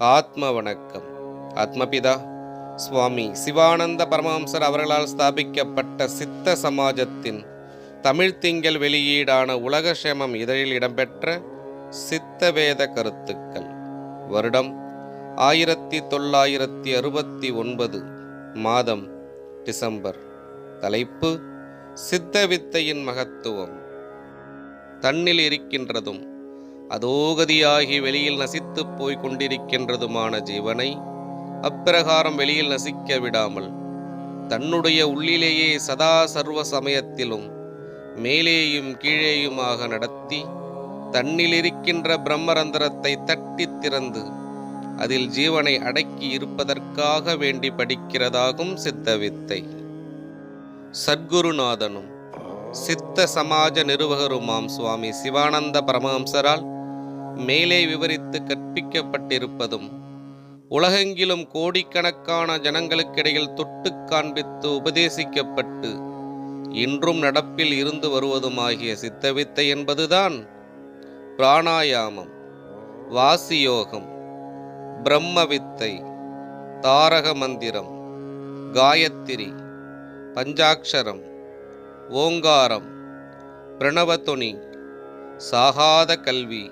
ஆத்ம வணக்கம். ஆத்மபிதா சுவாமி சிவானந்த பரமஹம்சர் அவர்களால் ஸ்தாபிக்கப்பட்ட சித்த சமாஜத்தின் தமிழ்த்திங்கள் வெளியீடான உலகக்ஷேமம் இதழில் இடம்பெற்ற சித்த வேத கருத்துக்கள். வருடம் 1969. மாதம் டிசம்பர். தலைப்பு சித்த வித்தையின் மகத்துவம். தன்னில் இருக்கின்றதும் அதோகதியாகி வெளியில் நசித்து போய் கொண்டிருக்கின்றதுமான ஜீவனை அப்பிரகாரம் வெளியில் நசிக்க விடாமல் தன்னுடைய உள்ளிலேயே சதா சர்வ சமயத்திலும் மேலேயும் கீழேயுமாக நடத்தி தன்னில் இருக்கின்ற பிரம்மரந்திரத்தை தட்டி திறந்து அதில் ஜீவனை அடக்கி இருப்பதற்காக வேண்டி படிக்கிறதாகும் சித்த வித்தை. சத்குருநாதனும் சித்த சமாஜ நிறுவகருமாம் சுவாமி சிவானந்த பரமஹம்சரால் மேலே விவரித்து கற்பிக்கப்பட்டிருப்பதும் உலகெங்கிலும் கோடிக்கணக்கான ஜனங்களுக்கிடையில் தொட்டு காண்பித்து உபதேசிக்கப்பட்டு இன்றும் நடப்பில் இருந்து வருவதுமாகிய சித்தவித்தை என்பதுதான் பிராணாயாமம், வாசியோகம், பிரம்மவித்தை, தாரக மந்திரம், காயத்திரி, பஞ்சாட்சரம், ஓங்காரம், பிரணவத்துணி, சாகாத கல்வி,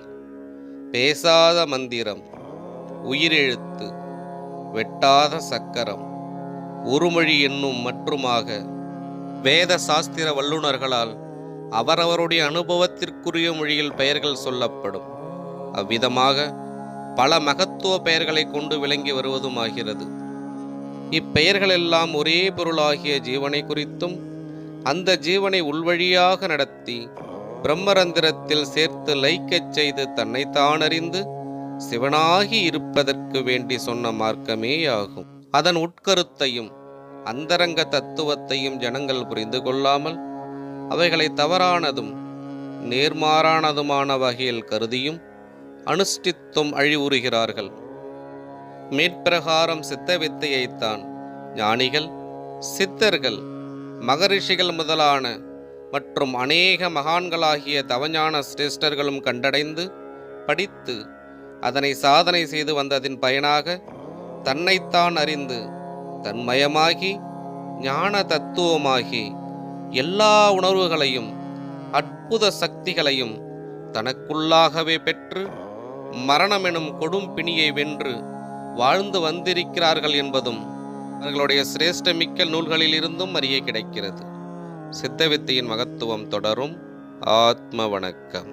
பேசாத மந்திரம், உயிரெழுத்து, வெட்டாத சக்கரம், உருமொழி என்னும் மற்றுமாக வேத சாஸ்திர வல்லுநர்களால் அவரவருடைய அனுபவத்திற்குரிய மொழியில் பெயர்கள் சொல்லப்படும். அவ்விதமாக பல மகத்துவ பெயர்களை கொண்டு விளங்கி வருவதுமாகிறது. இப்பெயர்களெல்லாம் ஒரே பொருளாகிய ஜீவனை குறித்தும் அந்த ஜீவனை உள்வழியாக நடத்தி பிரம்மரந்திரத்தில் சேர்த்து லயிக்கச் செய்து தன்னைத்தான் அறிந்து சிவனாகி இருப்பதற்கு வேண்டி சொன்ன மார்க்கமேயாகும். அதன் உட்கருத்தையும் அந்தரங்க தத்துவத்தையும் ஜனங்கள் புரிந்து கொள்ளாமல் அவைகளை தவறானதும் நேர்மாறானதுமான வகையில் கருதியும் அனுஷ்டித்தும் அழிவுறுகிறார்கள். மேற்பிரகாரம் சித்த வித்தையைத்தான் ஞானிகள், சித்தர்கள், மகரிஷிகள் முதலான மற்றும் அநேக மகான்களாகிய தவஞான சிரேஷ்டர்களும் கண்டடைந்து படித்து அதனை சாதனை செய்து வந்ததின் பயனாக தன்னைத்தான் அறிந்து தன்மயமாகி ஞான தத்துவமாகி எல்லா உணர்வுகளையும் அற்புத சக்திகளையும் தனக்குள்ளாகவே பெற்று மரணமெனும் கொடும் பிணியை வென்று வாழ்ந்து வந்திருக்கிறார்கள் என்பதும் அவர்களுடைய சிரேஷ்டமிக்க நூல்களில் இருந்தும் அறிய கிடைக்கிறது. சித்தவித்தையின் மகத்துவம் தொடரும். ஆத்ம வணக்கம்.